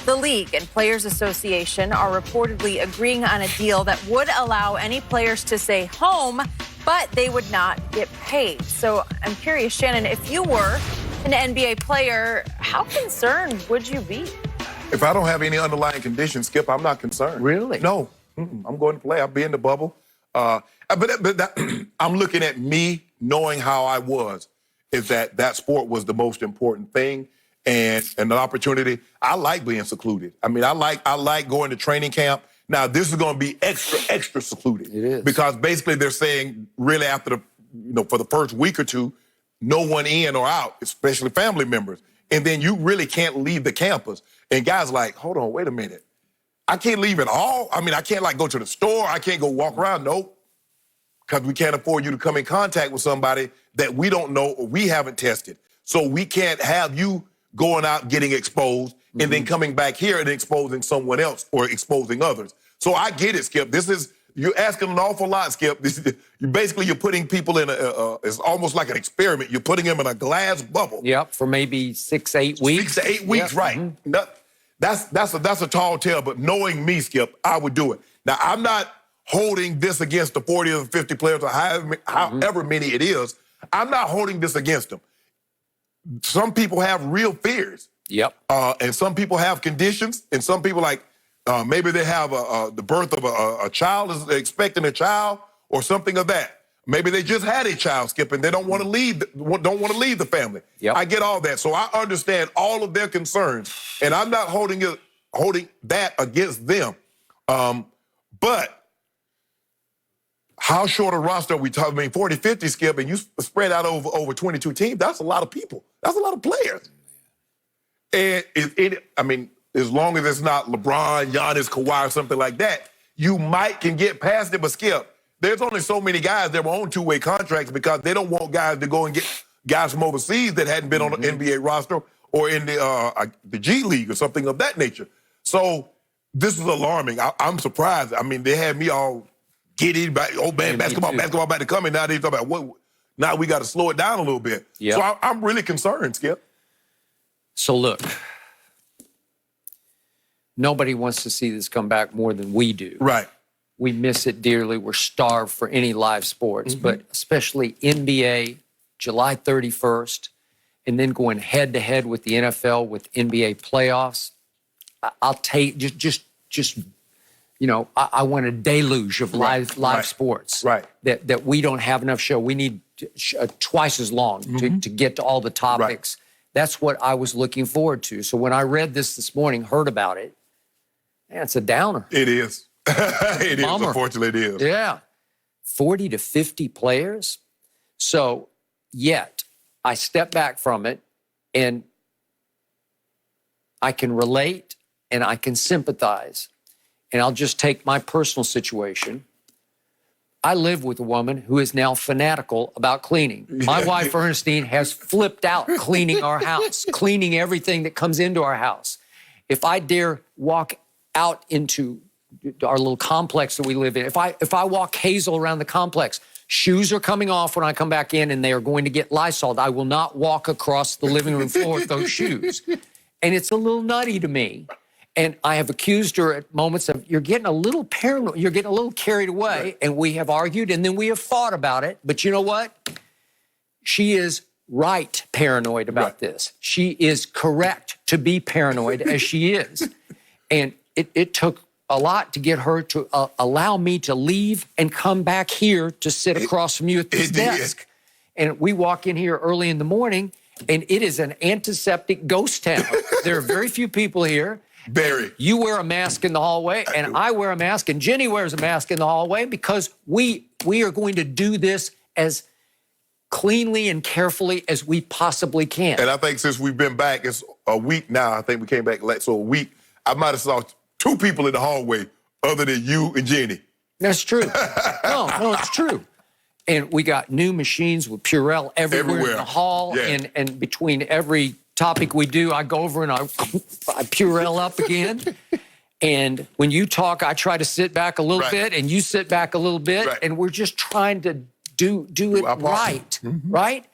The league and Players Association are reportedly agreeing on a deal that would allow any players to stay home, but they would not get paid. So I'm curious, Shannon, if you were an NBA player, how concerned would you be? If I don't have any underlying conditions, Skip, I'm not concerned. Really? No. I'm going to play. I'll be in the bubble. I'm looking at me knowing how I was, is that sport was the most important thing. And an opportunity. I like being secluded. I mean, I like going to training camp. Now, this is going to be extra secluded. It is. Because basically they're saying really after for the first week or two, no one in or out, especially family members. And then you really can't leave the campus. And guys like, hold on, wait a minute. I can't leave at all? I mean, I can't go to the store. I can't go walk around. Nope. Because we can't afford you to come in contact with somebody that we don't know or we haven't tested. So we can't have you going out getting exposed and then coming back here and exposing someone else or exposing others. So I get it, Skip. You're asking an awful lot, Skip. You're putting people in it's almost like an experiment. You're putting them in a glass bubble. Yep, for maybe 6, 8 weeks. 6 to 8 weeks, right. That's a tall tale, but knowing me, Skip, I would do it. Now, I'm not holding this against the 40 or 50 players or however many it is. I'm not holding this against them. Some people have real fears. Yep. And some people have conditions, and some people maybe they have the birth of a child, is expecting a child, or something of that. Maybe they just had a child, Skip, and they don't want to leave the family. Yep. I get all that, so I understand all of their concerns, and I'm not holding that against them. But how short a roster are we talking? I mean, 40, 50, Skip, and you spread out over 22 teams. That's a lot of people. That's a lot of players. And as long as it's not LeBron, Giannis, Kawhi, or something like that, you can get past it. But Skip, there's only so many guys that were on two-way contracts because they don't want guys to go and get guys from overseas that hadn't been on the NBA roster or in the G League or something of that nature. So this is alarming. I'm surprised. I mean, they had me all giddy about, oh man, basketball about to come, and now they're talking about now we got to slow it down a little bit. Yep. So I'm really concerned, Skip. So look, nobody wants to see this come back more than we do. Right. We miss it dearly. We're starved for any live sports, but especially NBA, July 31st, and then going head-to-head with the NFL with NBA playoffs. I'll take I want a deluge of live sports. Right. That we don't have enough show. We need twice as long to get to all the topics. Right. That's what I was looking forward to. So when I read this morning, heard about it, man, it's a downer. It is. It is. Unfortunately, it is. Yeah. 40 to 50 players. So yet I step back from it and I can relate and I can sympathize. And I'll just take my personal situation. I live with a woman who is now fanatical about cleaning. My wife, Ernestine, has flipped out cleaning our house, cleaning everything that comes into our house. If I dare walk out into our little complex that we live in, if I walk Hazel around the complex, shoes are coming off when I come back in and they are going to get Lysoled. I will not walk across the living room floor with those shoes. And it's a little nutty to me. And I have accused her at moments of, you're getting a little paranoid, you're getting a little carried away, right. And we have argued, and then we have fought about it. But you know what? She is paranoid about this. She is correct to be paranoid as she is. And it took a lot to get her to allow me to leave and come back here to sit across from you at this desk. And we walk in here early in the morning, and it is an antiseptic ghost town. There are very few people here. Barry. You wear a mask in the hallway, and I wear a mask, and Jenny wears a mask in the hallway because we are going to do this as cleanly and carefully as we possibly can. And I think since we've been back, it's a week now. I think we came back so a week. I might have saw 2 people in the hallway other than you and Jenny. That's true. No, it's true. And we got new machines with Purell everywhere. In the hall, yeah. and between every topic we do, I go over and I Purell up again. And when you talk, I try to sit back a little bit, and you sit back a little bit, and we're just trying to do it right, right?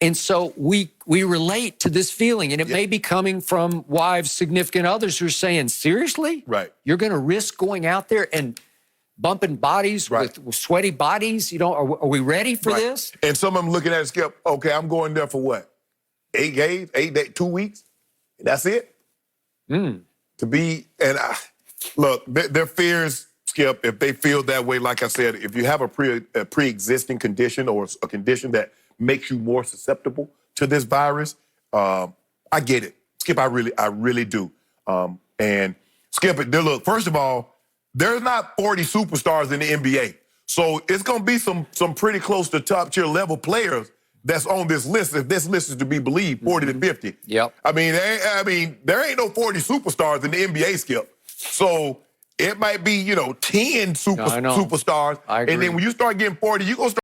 And so we relate to this feeling, and it may be coming from wives, significant others who are saying, seriously? Right. You're going to risk going out there and bumping bodies with sweaty bodies? You know, are we ready for this? And some of them looking at it, Skip, okay, I'm going there for what? 8 days, 8 days, 2 weeks? And that's it? To be, and look, their fears, Skip, if they feel that way, like I said, if you have a pre-existing condition or a condition that makes you more susceptible to this virus, I get it. Skip, I really do. And Skip, look, first of all, there's not 40 superstars in the NBA. So it's going to be some pretty close to top tier level players that's on this list, if this list is to be believed, 40 to 50. Yep. I mean, there ain't no 40 superstars in the NBA, Skip. So it might be, 10 superstars. I agree. And then when you start getting 40, you're going to start